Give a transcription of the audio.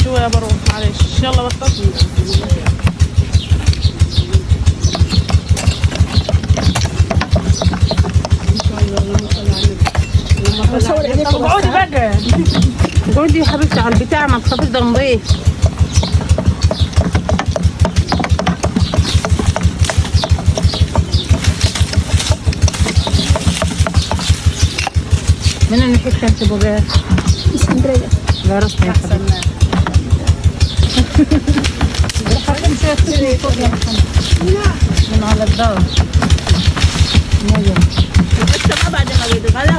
شويه بروح معلش يلا بطلت. اقعدي بقى، اقعدي يا حبيبتي على البتاع، ما تخافيش ده نضيف. من المحيط كانت تبغى اسكندريه. لا رسمي يا حبيبتي. من على الدار بس ما بعد ما بيتغلى